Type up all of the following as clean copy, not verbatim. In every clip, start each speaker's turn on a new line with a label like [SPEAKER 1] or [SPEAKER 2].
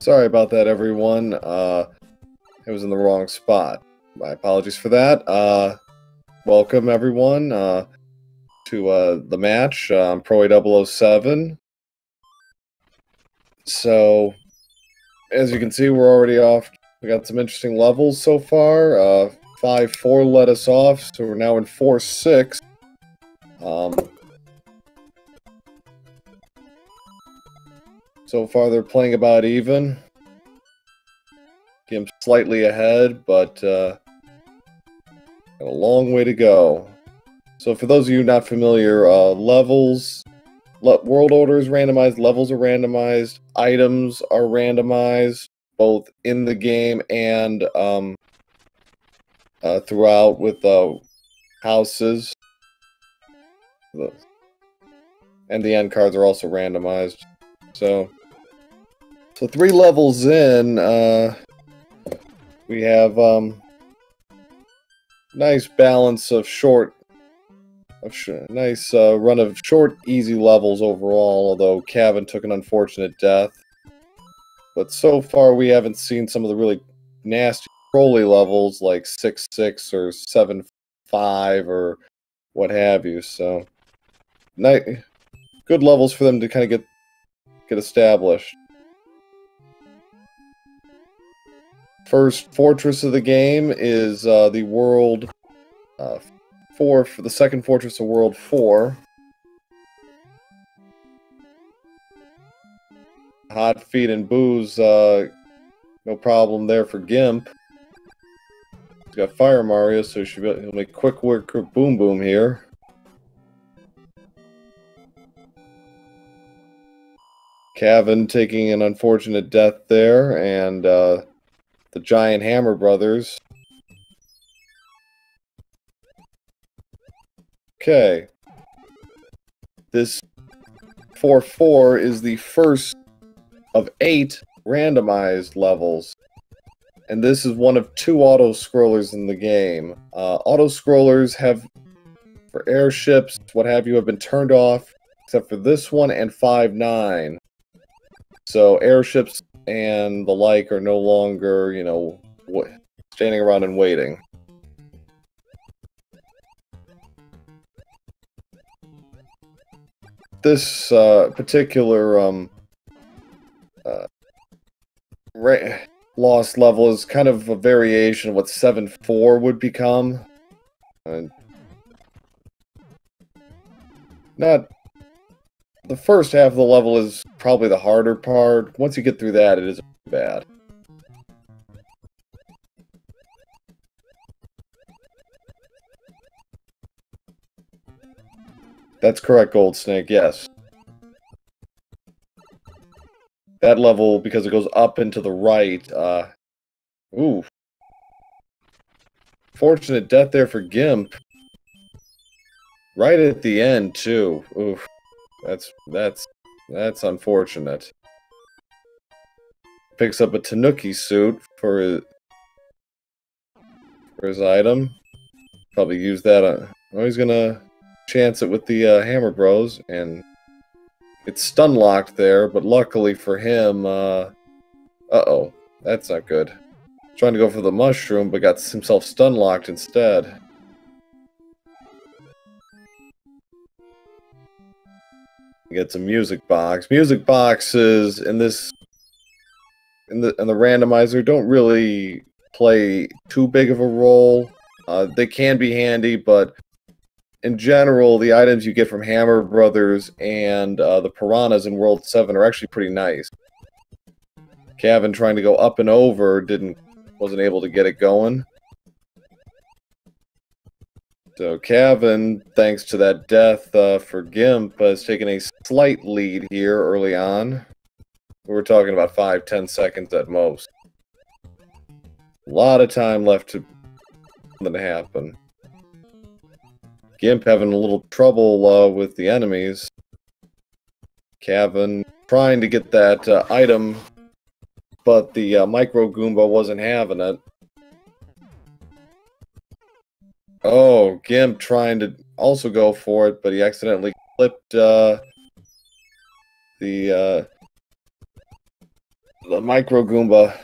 [SPEAKER 1] Sorry about that, everyone. It was in the wrong spot. My apologies for that. Welcome, everyone, to the match. I'm Pro007. So, as you can see, we're already off. We got some interesting levels so far. 5-4 let us off, so we're now in 4-6. So far, they're playing about even. Gimp's slightly ahead, but got a long way to go. So for those of you not familiar, levels, world order is randomized, levels are randomized, items are randomized, both in the game and throughout with houses. And the end cards are also randomized. So 3 levels in, we have nice balance of nice run of short, easy levels overall, although Cavin took an unfortunate death. But so far, we haven't seen some of the really nasty, trolly levels like 6-6 or 7-5 or what have you. So, good levels for them to kind of get established. First fortress of the game is the world 4 for the second fortress of World 4. Hot feet and booze, no problem there for Gimp. He's got Fire Mario, so he'll make quick work of Boom Boom here. Cavin taking an unfortunate death there, and the Giant Hammer Brothers. Okay. This 4-4 is the first of 8 randomized levels. And this is one of 2 auto-scrollers in the game. Auto-scrollers have, for airships, what have you, have been turned off, except for this one and 5-9. So airships and the like are no longer, you know, standing around and waiting. This particular lost level is kind of a variation of what 7-4 would become. Not the first half of the level is probably the harder part. Once you get through that, it isn't bad. That's correct, Gold Snake, yes. That level, because it goes up and to the right, ooh. Fortunate death there for Gimp. Right at the end, too. Oof. That's unfortunate. Picks up a Tanuki suit for his item. Probably use that on... Oh, he's gonna chance it with the Hammer Bros, and it's stun locked there, but luckily for him, uh-oh, that's not good. Trying to go for the mushroom, but got himself stun locked instead. Gets a music box. Music boxes in this in the randomizer don't really play too big of a role. They can be handy, but in general, the items you get from Hammer Brothers and the Piranhas in World 7 are actually pretty nice. Cavin trying to go up and over wasn't able to get it going. So Cavin, thanks to that death for Gimp, has taken a slight lead here early on. We're talking about 5-10 seconds at most. A lot of time left to happen. Gimp having a little trouble with the enemies. Cavin trying to get that item, but the Micro Goomba wasn't having it. Oh, Gimp trying to also go for it, but he accidentally flipped the Micro Goomba.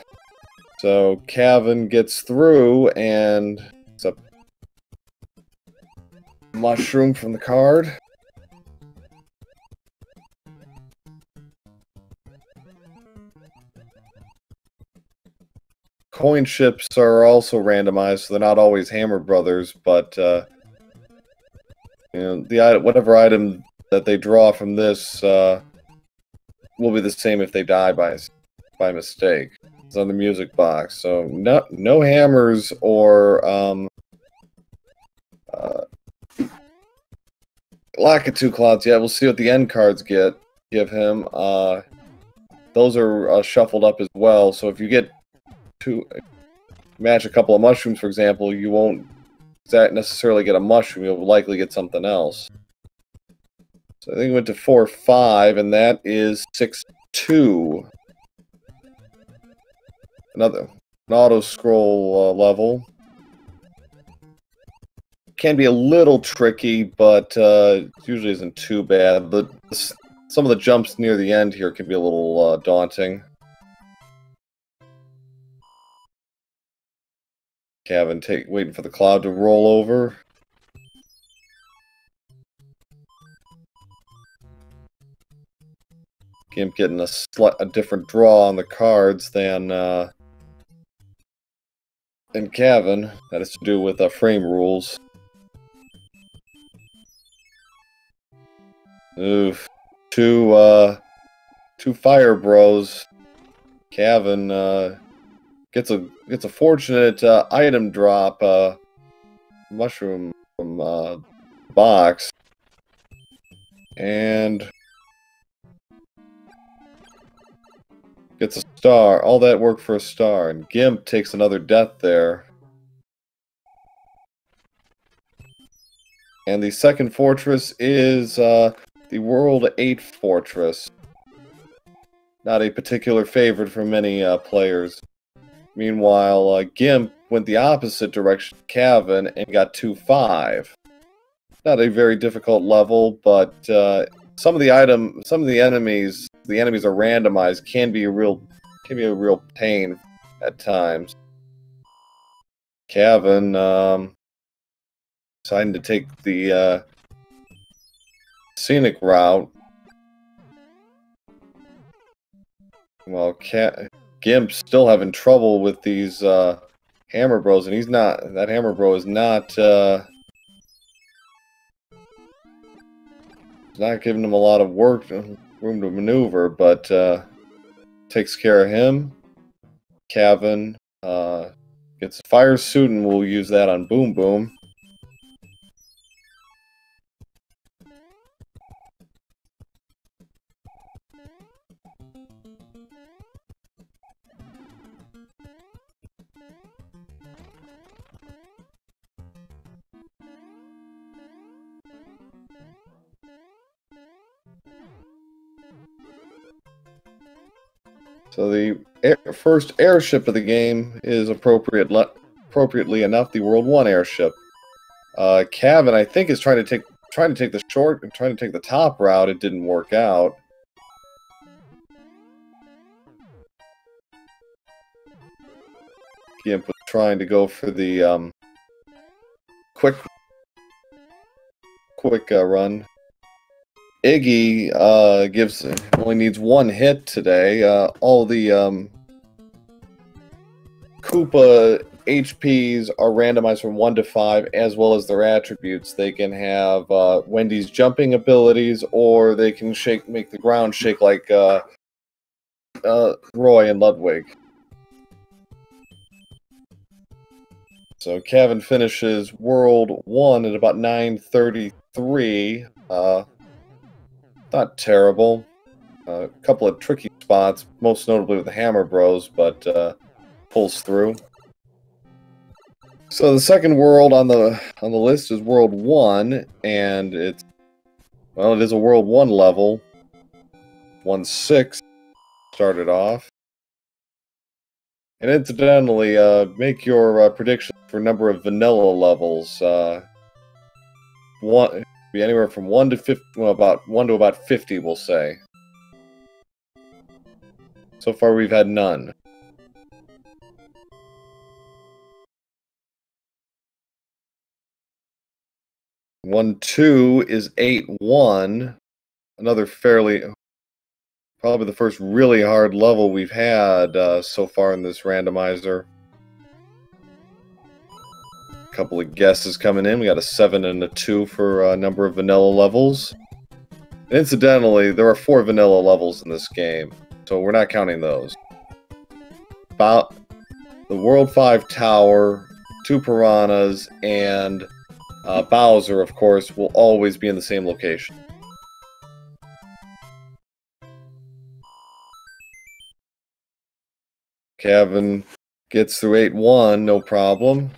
[SPEAKER 1] So Cavin gets through, and it's a mushroom from the card. Coin ships are also randomized, so they're not always Hammer Brothers, but you know, whatever item that they draw from this will be the same if they die by mistake. It's on the music box, so no hammers or lack of 2 clouds yet. We'll see what the end cards give him. Those are shuffled up as well, so if you get to match a couple of mushrooms, for example, you won't necessarily get a mushroom. You'll likely get something else. So I think it went to 4-5, and that is 6-2. An auto scroll level. Can be a little tricky, but it usually isn't too bad. Some of the jumps near the end here can be a little daunting. Cavin waiting for the cloud to roll over. Gimp getting a different draw on the cards than Cavin. That has to do with frame rules. Oof. Two fire bros. Cavin gets a fortunate item drop, mushroom from box, and gets a star. All that work for a star, and Gimp takes another death there. And the second fortress is the World 8 fortress. Not a particular favorite for many players. Meanwhile, Gimp went the opposite direction to Cavin and got 2-5. Not a very difficult level, but some of the enemies are randomized, can be a real pain at times. Cavin deciding to take the scenic route. Well, Gimp's still having trouble with these Hammer Bros, and that Hammer Bro is not giving him a lot of room to maneuver, but takes care of him. Cavin gets a fire suit, and we'll use that on Boom Boom. So the first airship of the game is appropriately enough the World 1 airship. Cavin, I think, is trying to take the top route. It didn't work out. Gimp was trying to go for the quick run. Iggy only needs 1 hit today. All the Koopa HPs are randomized from 1 to 5, as well as their attributes. They can have Wendy's jumping abilities, or they can make the ground shake like Roy and Ludwig. So Cavin finishes World 1 at about 9:33. Not terrible. A couple of tricky spots, most notably with the Hammer Bros, but pulls through. So the second world on the list is World 1, and it is a World 1 level. 1-6 started off. And incidentally, make your predictions for number of vanilla levels. Be anywhere from 1 to 50, well, about 1 to about 50, we'll say. So far, we've had none. One 2 is 8-1. Another probably the first really hard level we've had so far in this randomizer. A couple of guesses coming in. We got a 7 and a 2 for a number of vanilla levels. And incidentally, there are 4 vanilla levels in this game, so we're not counting those. About the World 5 Tower, 2 Piranhas, and Bowser, of course, will always be in the same location. Cavin gets through 8-1, no problem.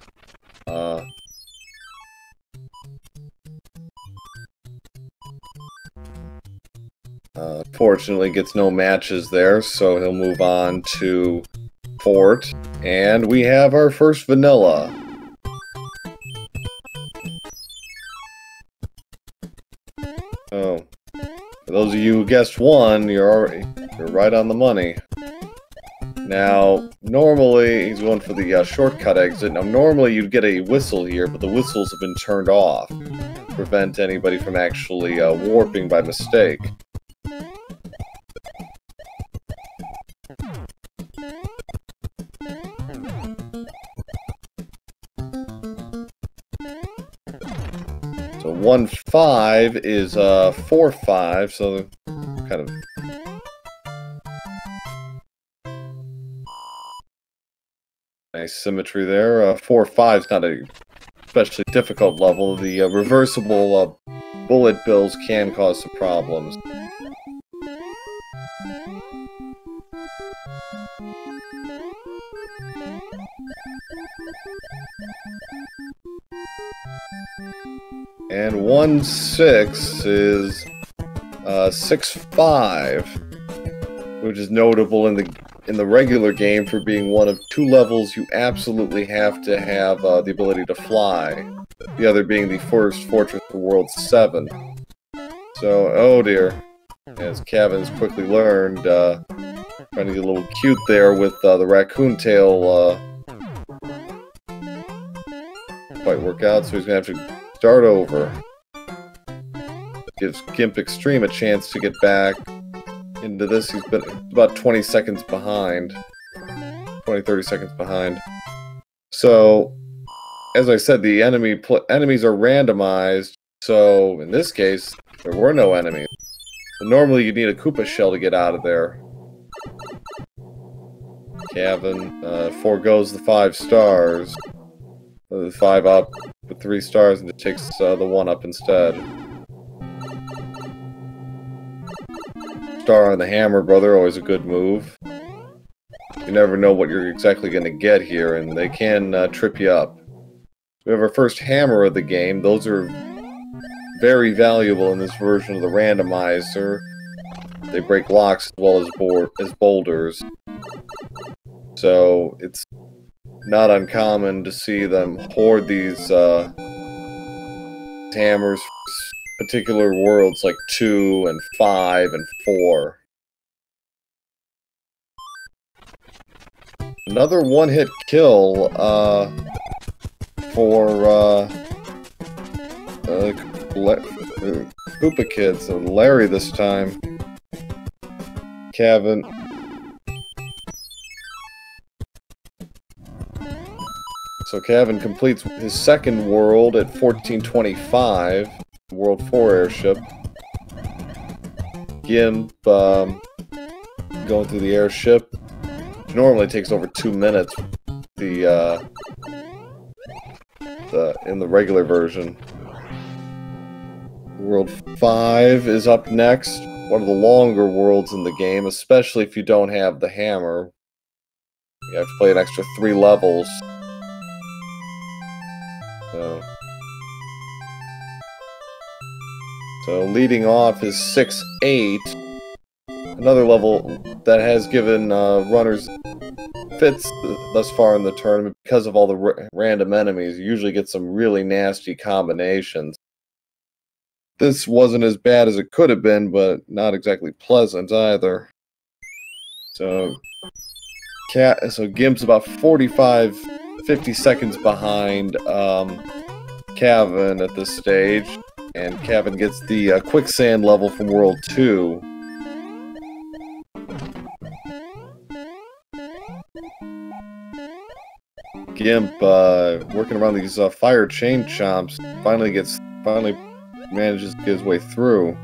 [SPEAKER 1] Fortunately, gets no matches there, so he'll move on to Fort. And we have our first vanilla. Oh, for those of you who guessed 1, you're right on the money. Now, normally, he's going for the shortcut exit. Now, normally you'd get a whistle here, but the whistles have been turned off to prevent anybody from actually warping by mistake. So 1-5 is 4-5, so kind of... Nice symmetry there. 4-5 is not a especially difficult level. The reversible bullet bills can cause some problems. And 1-6 is 6-5, which is notable in the regular game for being one of 2 levels you absolutely have to have the ability to fly. The other being the first fortress for World 7. So, oh dear. As Cavin's quickly learned, trying to get a little cute there with the raccoon tail quite work out, so he's going to have to start over. Gives Gimpxtreme a chance to get back into this. He's been about 20 seconds behind. 20-30 seconds behind. So, as I said, the enemies are randomized, so in this case, there were no enemies. But normally you'd need a Koopa shell to get out of there. Cavin forgoes the 5 stars. The 5 up with 3 stars and just takes the 1 up instead. Star on the Hammer Brother, always a good move. You never know what you're exactly going to get here, and they can trip you up. We have our first hammer of the game. Those are very valuable in this version of the randomizer. They break locks as well as boulders. So it's not uncommon to see them hoard these hammers for particular worlds like 2 and 5 and 4. Another one-hit kill for Koopa Kids, and Larry this time. Cavin. So Cavin completes his second world at 1425, World 4 airship. Gimp going through the airship, which normally takes over 2 minutes. The in the regular version. World 5 is up next. One of the longer worlds in the game, especially if you don't have the hammer. You have to play an extra 3 levels. So leading off is 6-8. Another level that has given runners fits thus far in the tournament because of all the random enemies. You usually get some really nasty combinations. This wasn't as bad as it could have been, but not exactly pleasant either. So Gimp's about 45-50 seconds behind Cavin at this stage, and Cavin gets the quicksand level from World 2. Gimp, working around these fire chain chomps, finally manages to get his way through.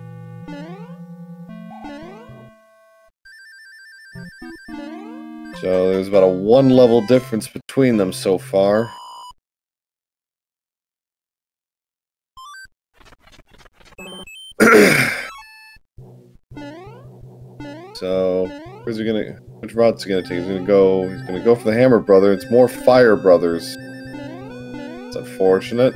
[SPEAKER 1] So there's about a 1 level difference between them so far. So which route's he gonna take? He's gonna go for the Hammer Brother. It's more Fire Brothers. It's unfortunate.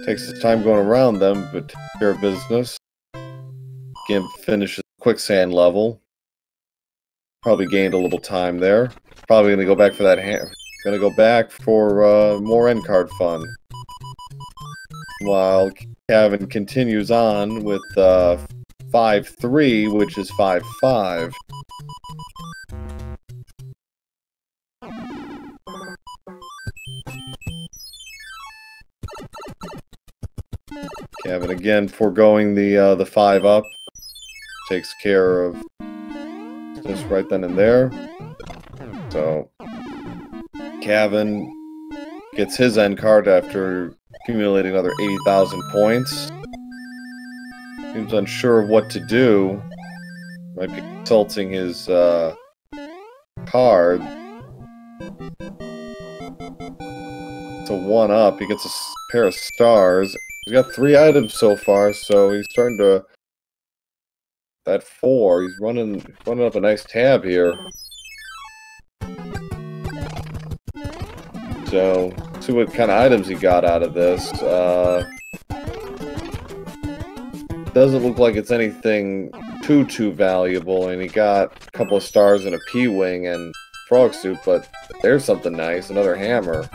[SPEAKER 1] Takes his time going around them, but takes care of business. Gimp finishes quicksand level. Probably gained a little time there. Probably gonna go back for that gonna go back for more end card fun. While Cavin continues on with 5-3, which is 5-5. Cavin again foregoing the 5-up. Takes care of this right then and there. So Cavin gets his end card after accumulating another 80,000 points. Seems unsure of what to do. Might be consulting his card. It's a 1-up. He gets a pair of stars. He's got 3 items so far, so he's starting to... That 4, he's running up a nice tab here. So, see what kind of items he got out of this. Doesn't look like it's anything too valuable, and he got a couple of stars and a P-Wing and frog suit, but there's something nice, another hammer.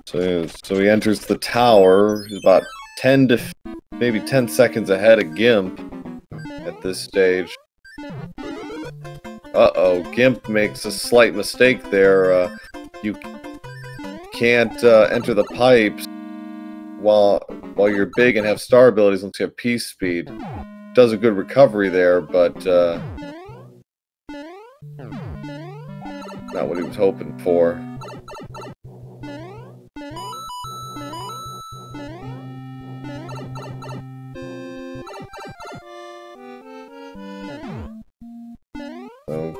[SPEAKER 1] So he enters the tower. He's about 10 to maybe 10 seconds ahead of Gimp at this stage. Uh-oh, Gimp makes a slight mistake there. You can't enter the pipes while you're big and have star abilities unless you have peace speed. Does a good recovery there, but not what he was hoping for. So,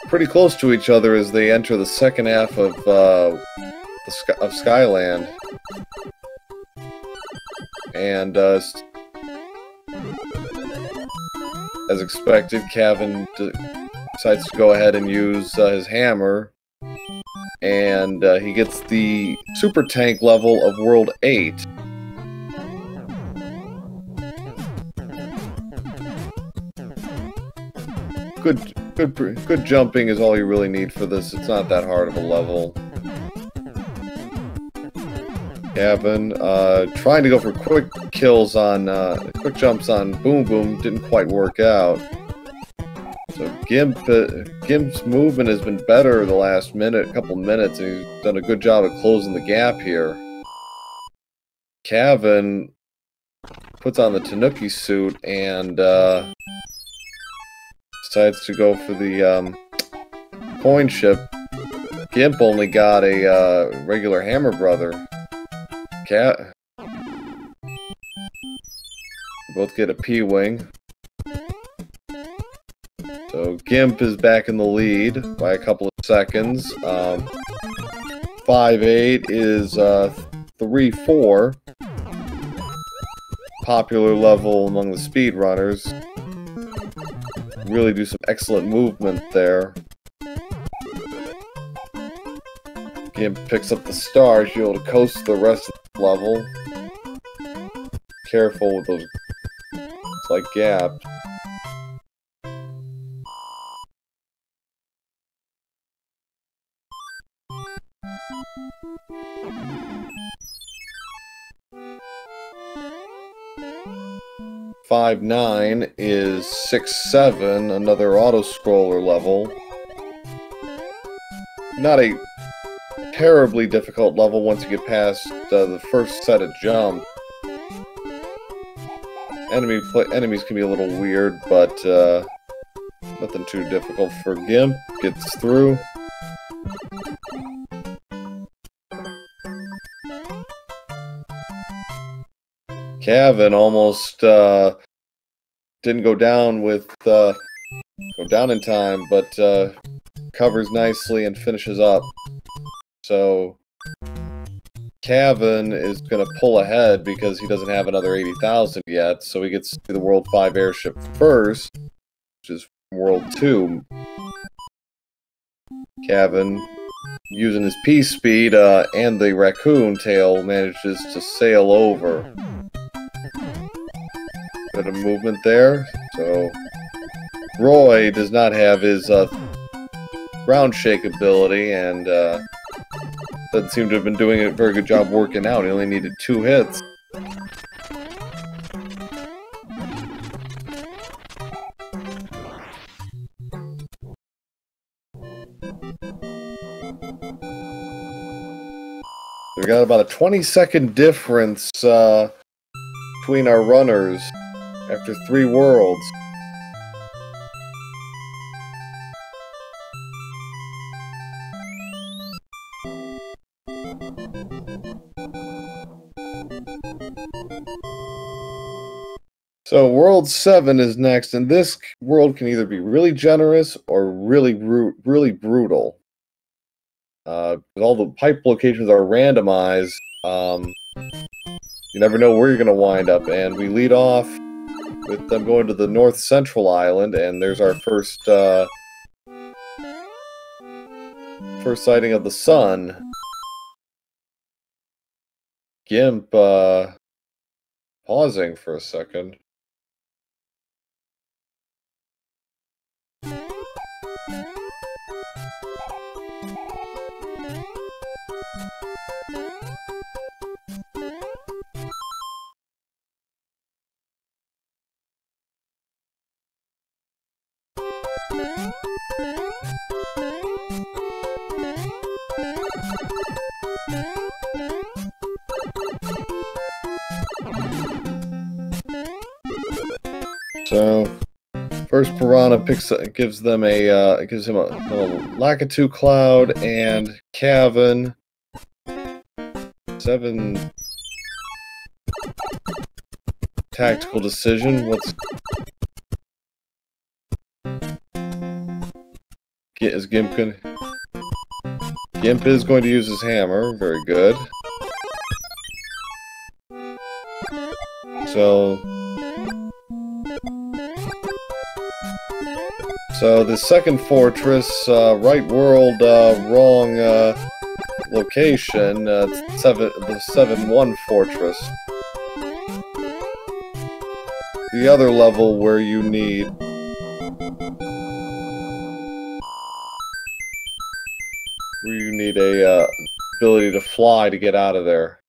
[SPEAKER 1] pretty close to each other as they enter the second half of Skyland, and as expected, Cavin decides to go ahead and use his hammer, and he gets the super tank level of World 8. Good jumping is all you really need for this. It's not that hard of a level. Cavin trying to go for quick kills on quick jumps on Boom Boom didn't quite work out. So Gimp's movement has been better the last couple minutes, and he's done a good job at closing the gap here. Cavin puts on the Tanuki suit and decides to go for the coin ship. Gimp only got a regular Hammer Brother. Cat. Both get a P-Wing. So Gimp is back in the lead by a couple of seconds. 5-8 is 3-4. Popular level among the speedrunners. Really do some excellent movement there. Gimp picks up the star, she'll be able to coast the rest of the level. Careful with those slight gaps. "5-9 is 6-7, another auto-scroller level. Not a terribly difficult level once you get past the first set of jump. Enemies can be a little weird, but nothing too difficult for Gimp. Gets through. Cavin almost didn't go down in time, but covers nicely and finishes up. So Cavin is going to pull ahead because he doesn't have another 80,000 yet, so he gets to the World 5 airship first, which is World 2. Cavin, using his P-speed and the raccoon tail, manages to sail over. Bit of movement there. So Roy does not have his ground shake ability, and doesn't seem to have been doing a very good job working out. He only needed 2 hits. We got about a 20-second difference between our runners after 3 worlds. So World 7 is next, and this world can either be really generous or really brutal. All the pipe locations are randomized. You never know where you're going to wind up, and we lead off with them going to the North Central Island, and there's our first sighting of the sun. Gimp pausing for a second. So, first Piranha gives him a Lakitu Cloud, and Cavin 7 tactical decision. Gimp is going to use his hammer. Very good. So the second fortress, right world, wrong location. The 7-1 fortress. The other level where you need a ability to fly to get out of there.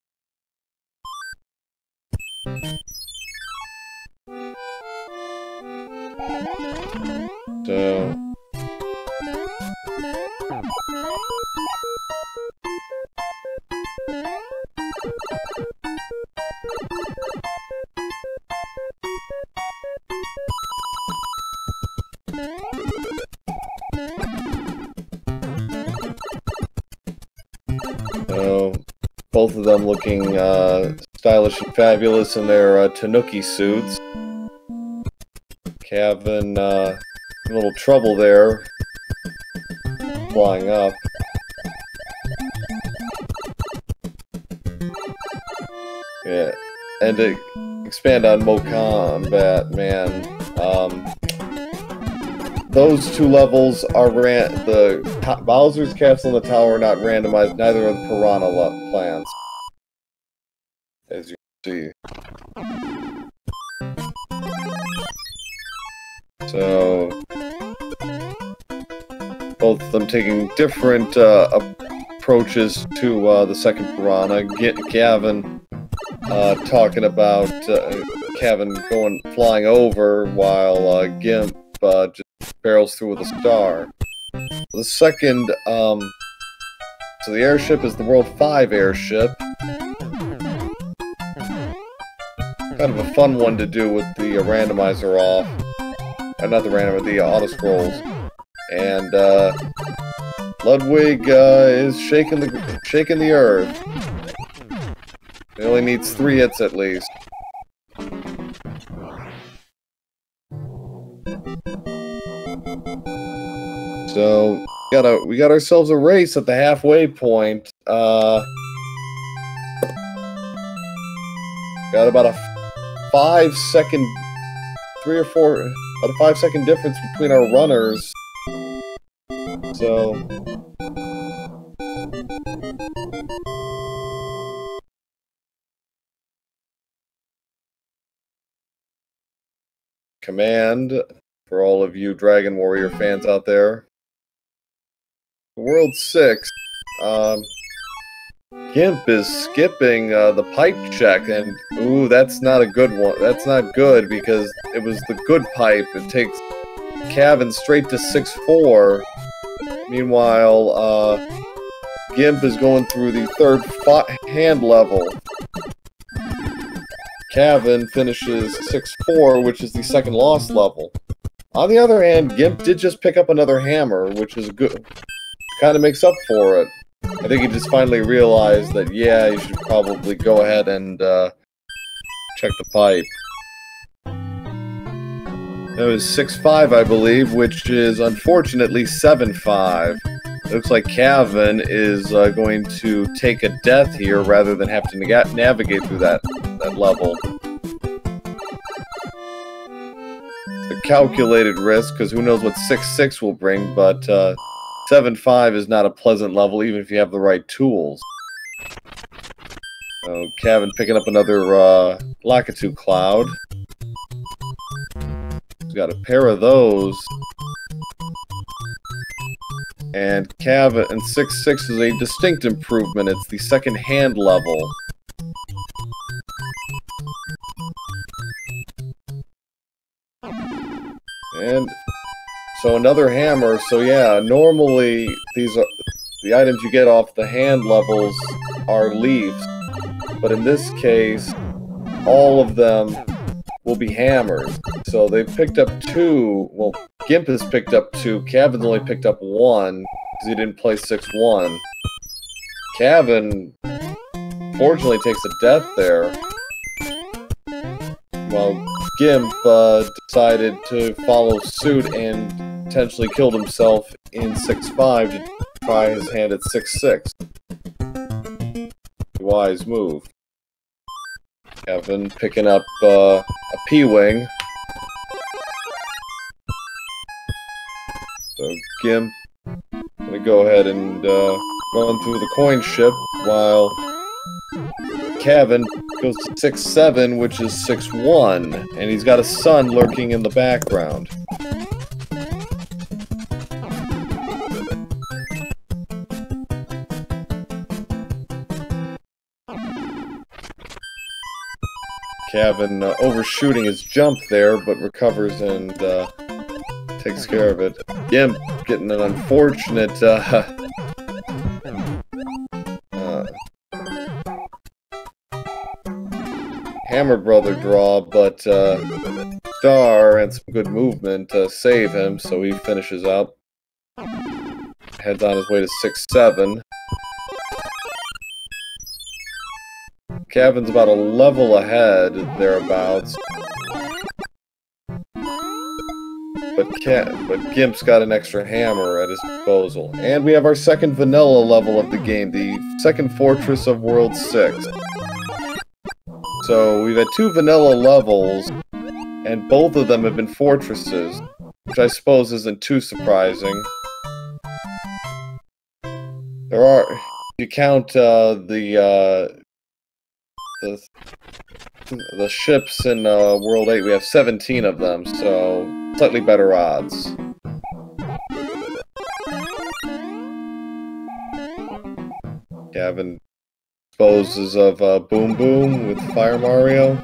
[SPEAKER 1] So Both of them looking stylish and fabulous in their Tanuki suits. Cavin, in a little trouble there, flying up. Yeah, and to expand on Mo Combat, man, those two levels are the Bowser's Castle and the Tower are not randomized, neither are the Piranha plants, as you can see. So, both of them taking different approaches to the second Piranha. Cavin talking about Cavin flying over while Gimp just barrels through with a star. The second, so the airship is the World 5 airship. Kind of a fun one to do with the randomizer off. Not the randomizer, the auto-scrolls. And Ludwig is shaking the earth. He only needs 3 hits at least. So we got ourselves a race at the halfway point. Got about a 5-second, 3 or 4, about a 5-second difference between our runners. So command for all of you Dragon Warrior fans out there. World 6, Gimp is skipping the pipe check, and ooh, that's not a good one. That's not good because it was the good pipe. It takes Cavin straight to 6-4. Meanwhile, Gimp is going through the third hand level. Cavin finishes 6-4, which is the second lost level. On the other hand, Gimp did just pick up another hammer, which is good. Kind of makes up for it. I think he just finally realized that, yeah, you should probably go ahead and check the pipe. That was 6-5, I believe, which is unfortunately 7-5. It looks like Cavin is going to take a death here rather than have to navigate through that level. It's a calculated risk, because who knows what 6-6 will bring, but 7-5 is not a pleasant level, even if you have the right tools. So, Cavin picking up another Lakitu Cloud. He's got a pair of those. And Cavin and 6-6 is a distinct improvement. It's the second hand level. And so another hammer. So yeah, normally these are the items you get off the hand levels are leaves, but in this case, all of them will be hammers. So they picked up 2. Well, Gimp has picked up 2. Cavin's only picked up 1 because he didn't play 6-1. Cavin fortunately takes a death there, while Gimp decided to follow suit and potentially killed himself in 6-5 to try his hand at 6-6. Wise move. Cavin picking up a P-Wing. So Gimp gonna go ahead and run through the coin ship while Cavin goes to 6-7, which is 6-1, and he's got a sun lurking in the background. Cavin overshooting his jump there, but recovers and takes care of it. Gimp getting an unfortunate Hammer Brother draw, but Star and some good movement to save him, so he finishes up. Heads on his way to 6-7. Cavin's about a level ahead, thereabouts. But Gimp's got an extra hammer at his disposal. And we have our second vanilla level of the game, the second fortress of World 6. So we've had 2 vanilla levels, and both of them have been fortresses, which I suppose isn't too surprising. There are, if you count the ships in World 8, we have 17 of them, so slightly better odds. Cavin disposes of Boom Boom with Fire Mario.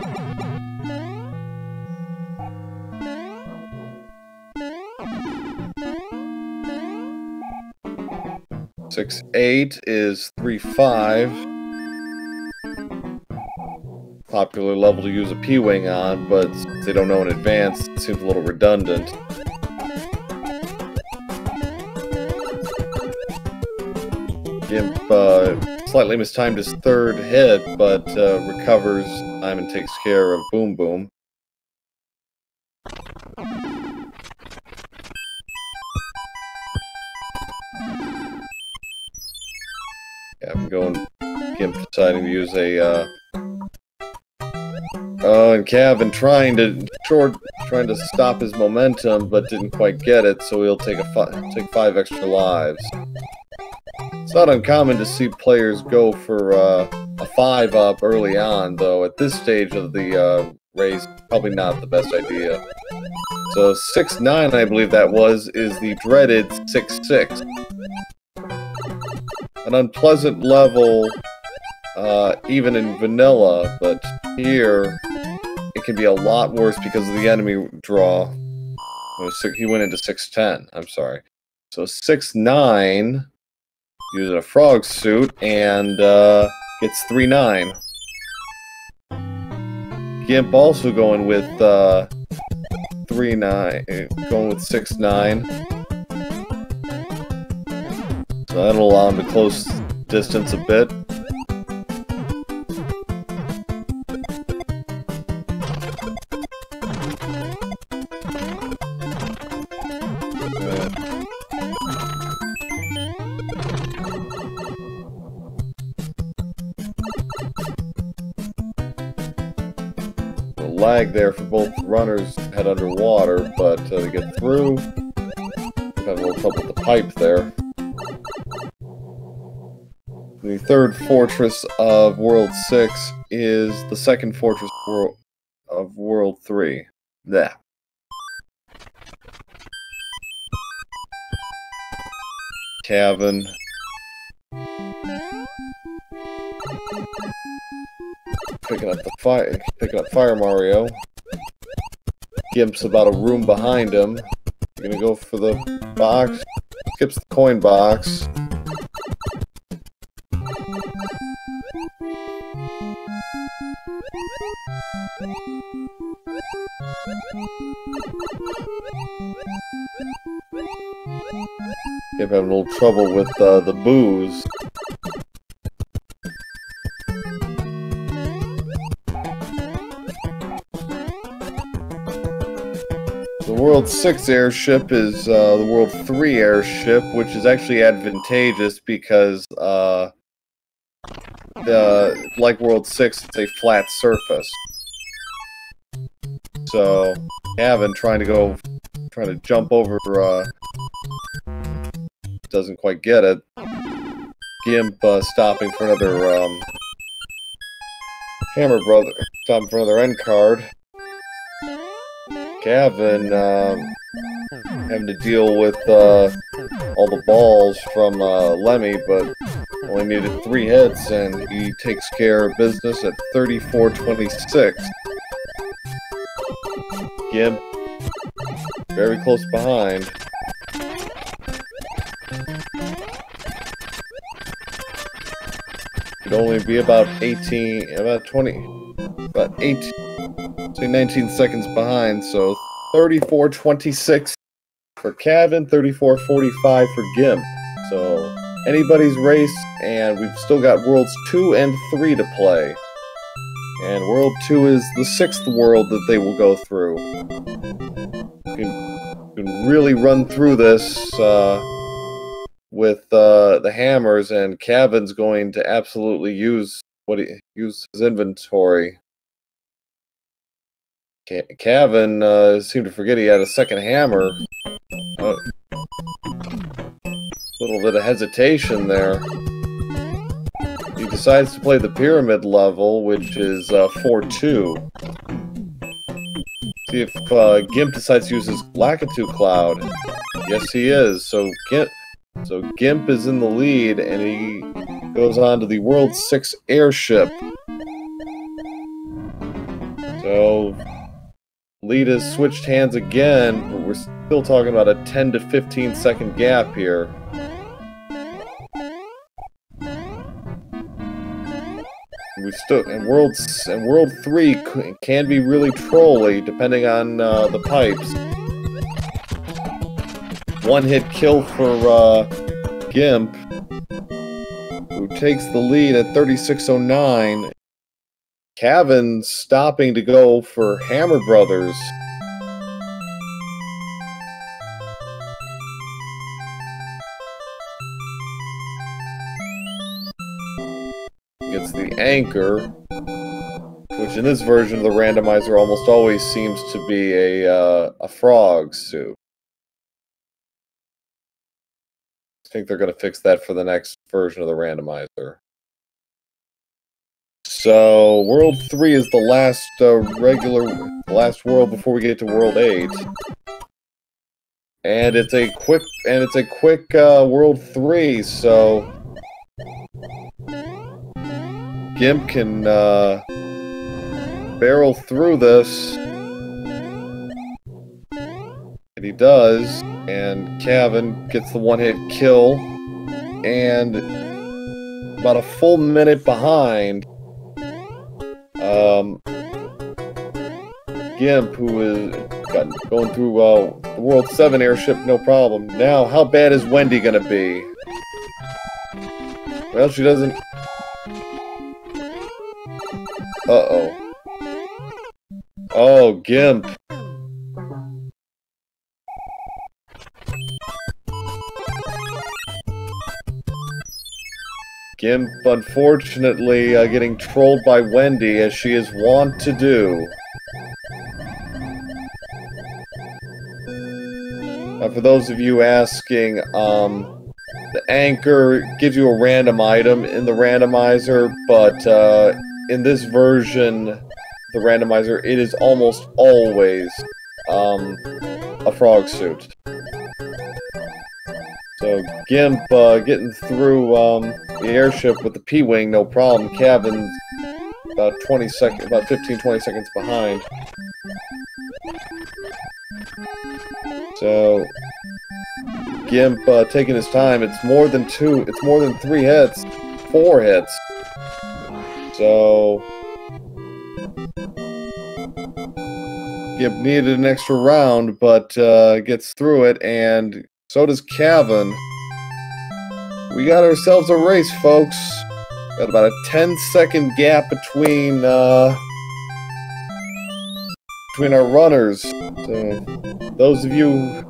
[SPEAKER 1] Six 8 is 3-5. Popular level to use a P-Wing on, but they don't know in advance. It seems a little redundant. Gimp slightly mistimed his third hit, but recovers time and takes care of Boom Boom. Yeah, I'm going. Gimp deciding to use a. And Cavin trying to stop his momentum, but didn't quite get it, so he'll take 5 extra lives. It's not uncommon to see players go for a 5-up early on, though at this stage of the race, probably not the best idea. So 6-9, I believe that was, is the dreaded 6-6. An unpleasant level, even in vanilla, but here it can be a lot worse because of the enemy draw. He went into 6-10, I'm sorry. So 6-9, using a frog suit, and gets 3-9. Gimp also going with 3-9, going with 6-9. So that'll allow him to close distance a bit. Lag there for both runners head underwater, but they get through. We've had a little trouble with the pipe there. The third fortress of World 6 is the second fortress of World 3. There. Cavin. Picking up Fire Mario. Gimp's about a room behind him. Gonna go for the box. Skips the coin box. Gimp having a little trouble with the booze. The World 6 airship is the World 3 airship, which is actually advantageous because, like World 6, it's a flat surface. So, Cavin trying to jump over, doesn't quite get it. Gimp stopping for another Hammer Brother, stopping for another end card. Cavin having to deal with all the balls from Lemmy, but only needed 3 hits, and he takes care of business at 34-26. Gimp very close behind. Could only be about 19 seconds behind, so 34-26 for Cavin, 34-45 for Gimp. So anybody's race, and we've still got Worlds 2 and 3 to play. And World 2 is the 6th world that they will go through. You can really run through this with the hammers, and Cavin's going to absolutely use his inventory. Cavin seemed to forget he had a second hammer. A little bit of hesitation there. He decides to play the pyramid level, which is 4-2. See if Gimp decides to use his Lakitu Cloud. Yes, he is. So Gimp is in the lead, and he goes on to the World 6 airship. So lead has switched hands again, but we're still talking about a 10 to 15 second gap here. And World 3 can be really trolly depending on the pipes. One-hit kill for Gimp, who takes the lead at 36:09. Cavin stopping to go for Hammer Brothers. Gets the anchor, which in this version of the randomizer almost always seems to be a frog suit. I think they're going to fix that for the next version of the randomizer. So World 3 is the last last world before we get to World 8, and it's a quick World 3. So Gimp can barrel through this, and he does, and Cavin gets the one-hit kill, and about a full minute behind Gimp, who is going through the World 7 airship, no problem. Now, how bad is Wendy gonna be? Well, she doesn't... Uh-oh. Oh, Gimp. Gimp, unfortunately, getting trolled by Wendy, as she is wont to do. For those of you asking, the anchor gives you a random item in the randomizer, but in this version, the randomizer, it is almost always a frog suit. So Gimp getting through the airship with the P-Wing, no problem. Cavin's about 15-20 seconds behind. So Gimp taking his time. It's more than 3 hits. 4 hits. So Gimp needed an extra round, but gets through it, and so does Cavin. We got ourselves a race, folks. Got about a 10-second gap between our runners. So those of you...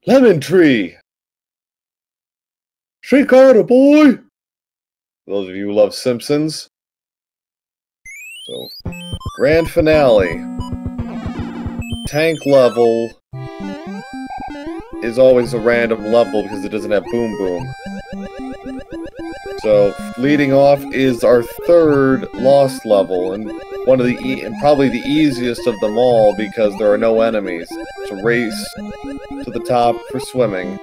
[SPEAKER 1] Lemon Tree! Shake harder, boy! Those of you who love Simpsons. So, grand finale. Tank level is always a random level because it doesn't have Boom Boom. So, leading off is our third Lost level, and one of and probably the easiest of them all because there are no enemies. It's a race to the top for swimming.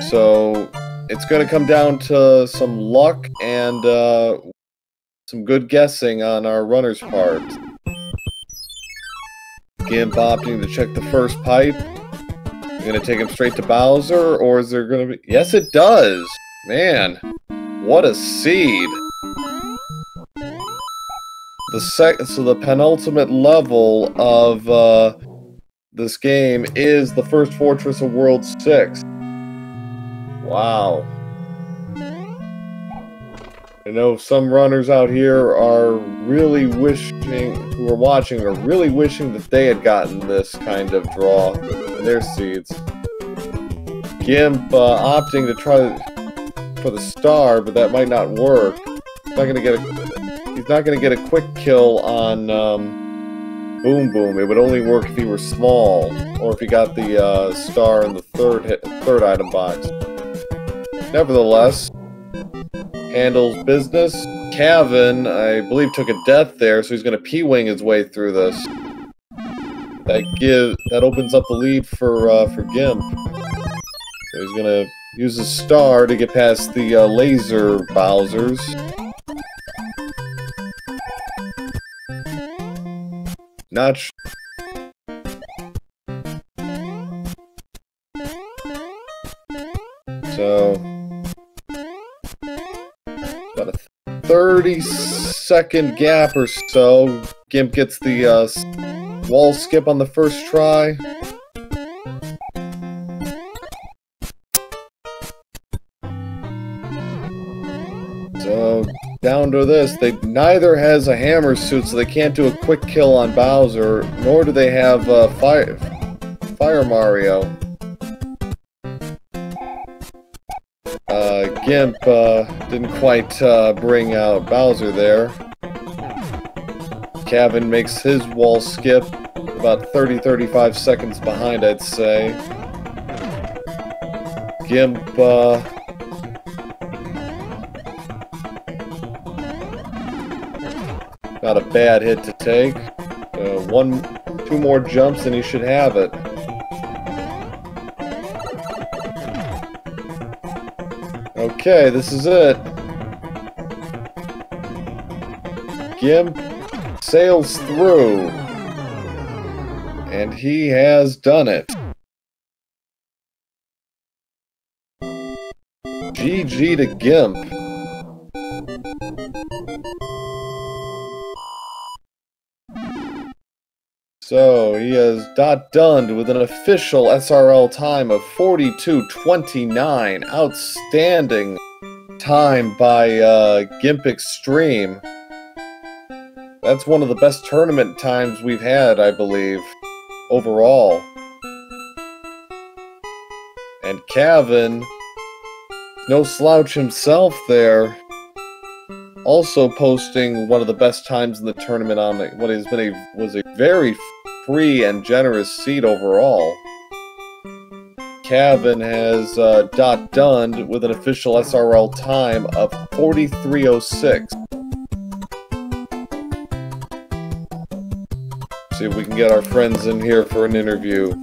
[SPEAKER 1] So, it's going to come down to some luck and some good guessing on our runner's part. Gimp opting to check the first pipe. Going to take him straight to Bowser, or is there going to be... Yes, it does! Man, what a seed! So the penultimate level of this game is the first fortress of World 6. Wow. I know some runners out here are really wishing, who are watching, are really wishing that they had gotten this kind of draw in their seeds. Gimp opting to try for the star, but that might not work. He's not gonna get a quick kill on Boom Boom. It would only work if he were small, or if he got the star in the third item box. Nevertheless, handles business. Cavin, I believe, took a death there, so he's going to P-wing his way through this. That opens up the lead for Gimp. So he's going to use his star to get past the laser Bowsers. So about a 30-second gap or so. Gimp gets the wall skip on the first try. So down to this, neither has a hammer suit, so they can't do a quick kill on Bowser, nor do they have Fire Mario. Gimp didn't quite bring out Bowser there. Cavin makes his wall skip about 30-35 seconds behind, I'd say. Gimp got a bad hit to take. 2 more jumps and he should have it. Okay, this is it. Gimp sails through. And he has done it. GG to Gimp. So, he has done with an official SRL time of 42:29. Outstanding time by Gimpxtreme. That's one of the best tournament times we've had, I believe, overall. And Cavin, no slouch himself there, also posting one of the best times in the tournament on what has been was a very free and generous seed overall. Cavin has done with an official SRL time of 43:06. See if we can get our friends in here for an interview.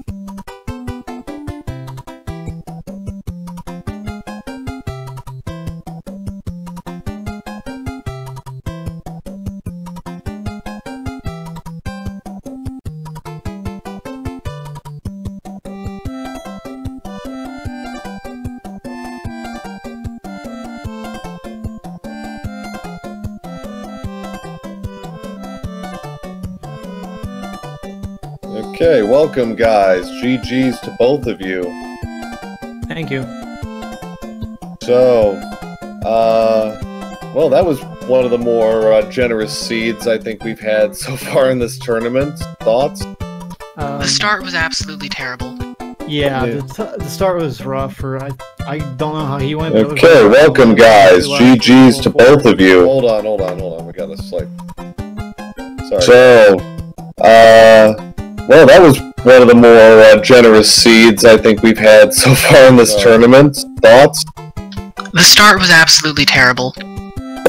[SPEAKER 1] Okay, welcome guys. GG's to both of you.
[SPEAKER 2] Thank you.
[SPEAKER 1] So, well, that was one of the more generous seeds I think we've had so far in this tournament. Thoughts?
[SPEAKER 3] The start was absolutely terrible.
[SPEAKER 2] Yeah. The start was rough. I don't know how he went.
[SPEAKER 1] Okay, welcome guys. GG's to both of you. Hold on. We got a slight. Sorry. So, well, that was one of the more generous seeds I think we've had so far in this tournament. Thoughts?
[SPEAKER 3] The start was absolutely terrible.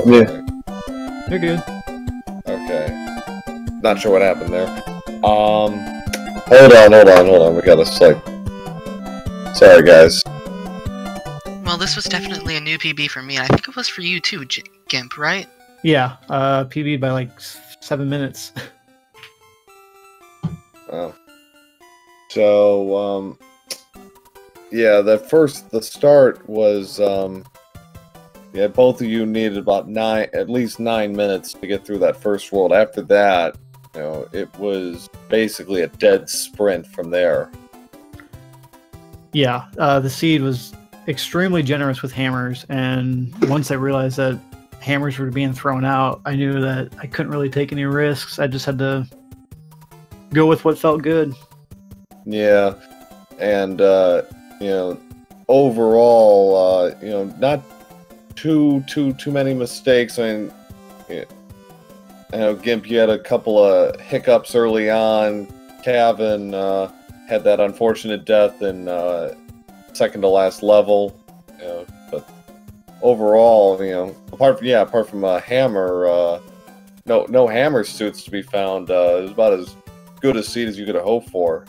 [SPEAKER 1] Yeah.
[SPEAKER 2] You're good.
[SPEAKER 1] Okay. Not sure what happened there. Hold on. We got a slight. Sorry, guys.
[SPEAKER 3] Well, this was definitely a new PB for me. I think it was for you too, Gimp, right?
[SPEAKER 2] Yeah, PB by like 7 minutes.
[SPEAKER 1] Oh. So, yeah, the start was, yeah, both of you needed about at least 9 minutes to get through that first world. After that, You know, it was basically a dead sprint from there.
[SPEAKER 2] Yeah, the seed was extremely generous with hammers, and once I realized that hammers were being thrown out, I knew that I couldn't really take any risks. I just had to go with what felt good.
[SPEAKER 1] Yeah, and you know, overall, you know, not too many mistakes. I mean, I know Gimp, you had a couple of hiccups early on. Cavin had that unfortunate death in second to last level. You know, but overall, you know, apart from a hammer, no hammer suits to be found. It was about as good a seed as you could have hoped for.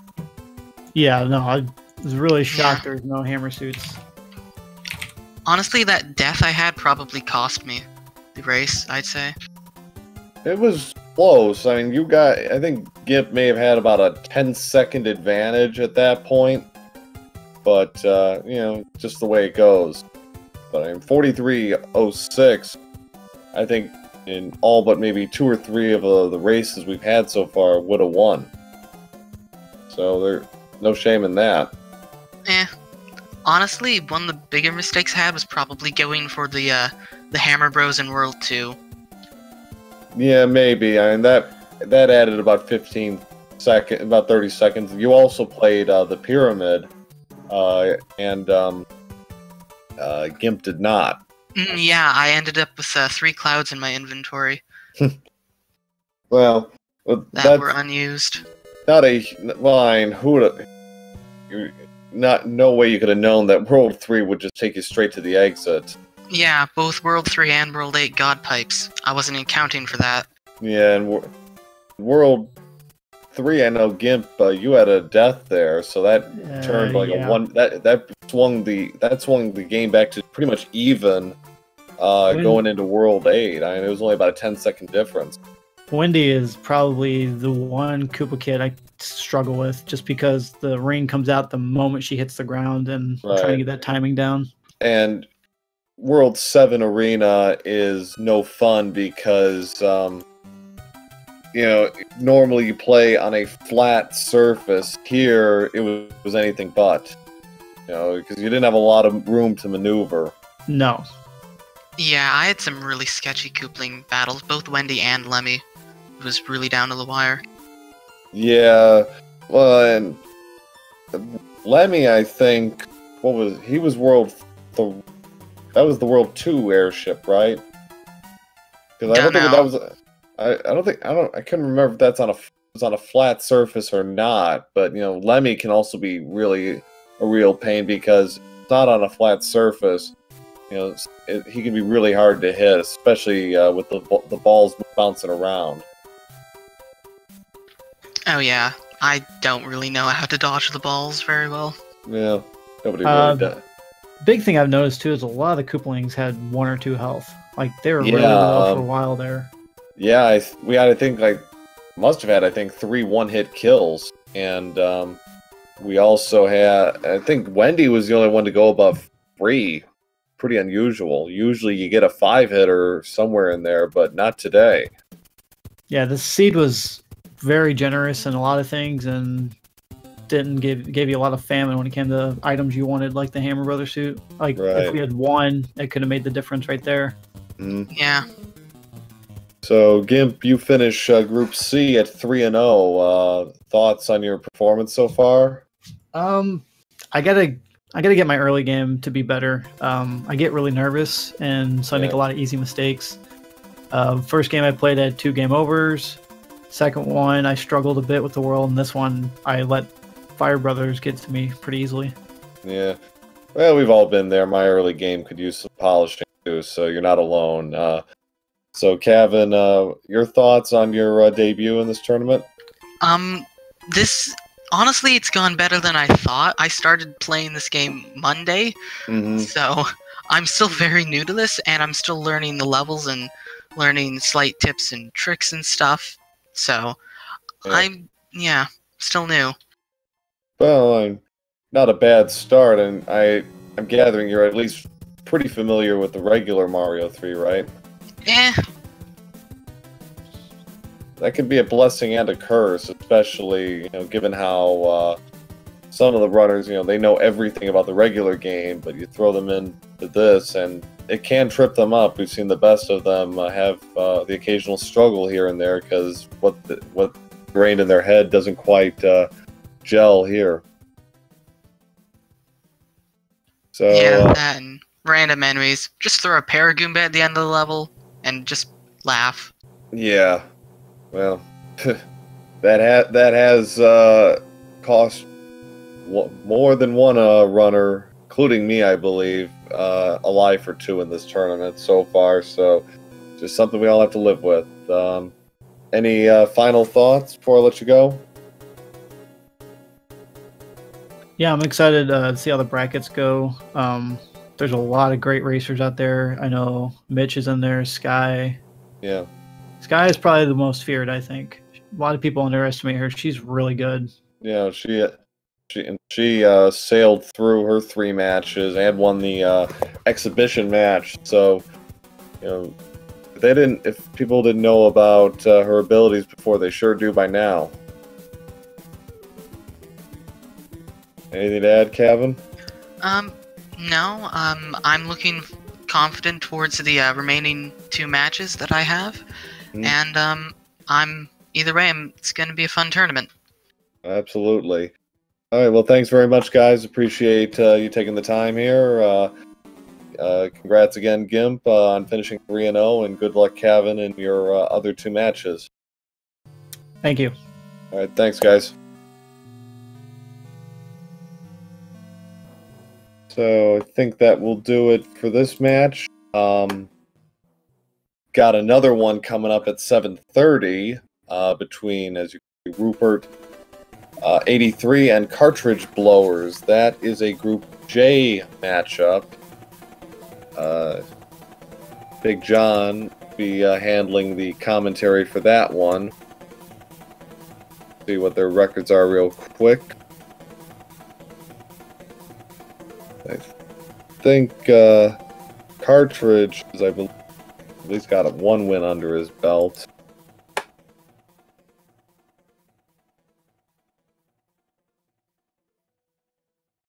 [SPEAKER 2] Yeah, no, I was really shocked there was no hammer suits.
[SPEAKER 3] Honestly, that death I had probably cost me the race, I'd say.
[SPEAKER 1] It was close. I mean, I think Gimp may have had about a 10-second advantage at that point. But, you know, just the way it goes. But I mean, 43.06, I think in all but maybe 2 or 3 of the races we've had so far would have won. So there's no shame in that.
[SPEAKER 3] Honestly, one of the bigger mistakes I had was probably going for the Hammer Bros in World 2.
[SPEAKER 1] Yeah, maybe. I mean, that added about 30 seconds. You also played the Pyramid, and Gimp did not.
[SPEAKER 3] Yeah, I ended up with 3 clouds in my inventory.
[SPEAKER 1] Well,
[SPEAKER 3] that were unused.
[SPEAKER 1] Not a line. No way you could have known that World 3 would just take you straight to the exit.
[SPEAKER 3] Yeah, both World 3 and World 8 God Pipes. I wasn't accounting for that.
[SPEAKER 1] Yeah, and World 3, I know Gimp, you had a death there, so that turned like a one. That swung the game back to pretty much even. Going into World 8, I mean, it was only about a 10-second difference.
[SPEAKER 2] Wendy is probably the one Koopa kid I struggle with, just because the ring comes out the moment she hits the ground, and trying to get that timing down.
[SPEAKER 1] And World 7 Arena is no fun because, you know, normally you play on a flat surface. Here, it was anything but. You know, because you didn't have a lot of room to maneuver.
[SPEAKER 2] No.
[SPEAKER 3] Yeah, I had some really sketchy Koopling battles, both Wendy and Lemmy. It was really down to the wire. Yeah,
[SPEAKER 1] well, and Lemmy, I think, he was that was the World 2 airship, right? Because I don't think that was. I couldn't remember if that's on a flat surface or not. But you know, Lemmy can also be really a real pain because it's not on a flat surface. You know, he can be really hard to hit, especially with the balls bouncing around.
[SPEAKER 3] Oh yeah, I don't really know how to dodge the balls very well.
[SPEAKER 1] Yeah, nobody really does.
[SPEAKER 2] Big thing I've noticed too is a lot of the Kooplings had 1 or 2 health. Like they were really low for a while there.
[SPEAKER 1] Yeah, we had, I think, must have had 3 one-hit kills, and we also had, I think Wendy was the only one to go above 3. Pretty unusual. Usually you get a 5-hitter somewhere in there, but not today.
[SPEAKER 2] Yeah, the seed was very generous in a lot of things, and didn't gave you a lot of famine when it came to items you wanted, like the Hammer Brother suit. Like if we had 1, it could have made the difference right there.
[SPEAKER 3] Yeah.
[SPEAKER 1] So Gimp, you finish Group C at 3-0. Thoughts on your performance so far?
[SPEAKER 2] I gotta get my early game to be better. I get really nervous, and so I make a lot of easy mistakes. First game I played, I had 2 game overs. Second one, I struggled a bit with the world, and this one, I let Fire Brothers get to me pretty easily.
[SPEAKER 1] Yeah. Well, we've all been there. My early game could use some polishing too, so you're not alone. So, Cavin, your thoughts on your debut in this tournament?
[SPEAKER 3] Honestly, it's gone better than I thought. I started playing this game Monday, so I'm still very new to this, and I'm still learning the levels and learning slight tips and tricks and stuff. So, I'm still new.
[SPEAKER 1] Well, not a bad start, and I'm gathering you're at least pretty familiar with the regular Mario 3, right? that can be a blessing and a curse, especially given how some of the runners they know everything about the regular game, but you throw them into this and it can trip them up. We've seen the best of them have the occasional struggle here and there because what ingrained in their head doesn't quite gel here. So
[SPEAKER 3] yeah, that and random enemies. Just throw a Paragoomba at the end of the level and just laugh.
[SPEAKER 1] Yeah, well, that has cost more than one runner, including me, I believe, a life or two in this tournament so far. So, just something we all have to live with. Any final thoughts before I let you go?
[SPEAKER 2] Yeah, I'm excited to see how the brackets go. There's a lot of great racers out there. I know Mitch is in there, Sky.
[SPEAKER 1] Yeah.
[SPEAKER 2] Sky is probably the most feared, I think. A lot of people underestimate her. She's really good.
[SPEAKER 1] Yeah, she sailed through her 3 matches and won the exhibition match. So, if people didn't know about her abilities before, they sure do by now. Anything to add, Cavin?
[SPEAKER 3] No. I'm looking confident towards the remaining 2 matches that I have, and I'm either way. It's going to be a fun tournament.
[SPEAKER 1] Absolutely. All right. Well, thanks very much, guys. Appreciate you taking the time here. Congrats again, Gimp, on finishing 3-0, and good luck, Cavin, in your other 2 matches.
[SPEAKER 2] Thank you.
[SPEAKER 1] All right. Thanks, guys. So I think that will do it for this match. Got another one coming up at 7:30 between, as you can see, Rupert 83 and Cartridge Blowers. That is a Group J matchup. Big John will be handling the commentary for that one. See what their records are real quick. I think Cartridge, I believe, at least got 1 win under his belt.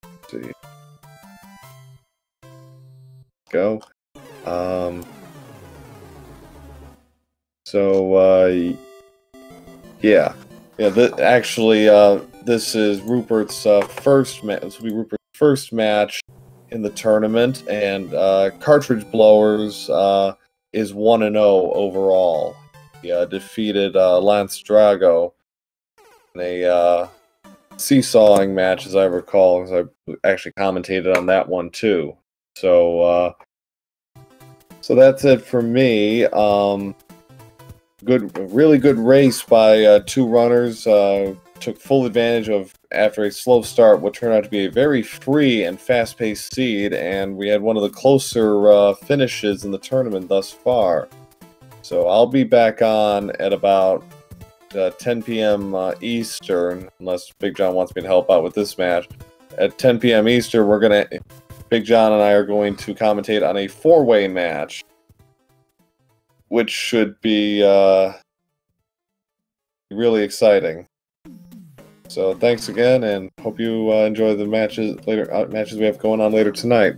[SPEAKER 1] Let's see. Go. Yeah. This is Rupert's first match. This will be Rupert's first match in the tournament, and Cartridge Blowers is 1-0 overall. He defeated Lance Drago in a seesawing match, as I recall, because I actually commentated on that one too. So that's it for me. Really good race by 2 runners. Took full advantage of, after a slow start, what turned out to be a very free and fast-paced seed, and we had one of the closer finishes in the tournament thus far. So I'll be back on at about 10 p.m. Eastern, unless Big John wants me to help out with this match. At 10 p.m. Eastern, Big John and I are going to commentate on a 4-way match, which should be really exciting. So thanks again, and hope you enjoy the matches we have going on later tonight.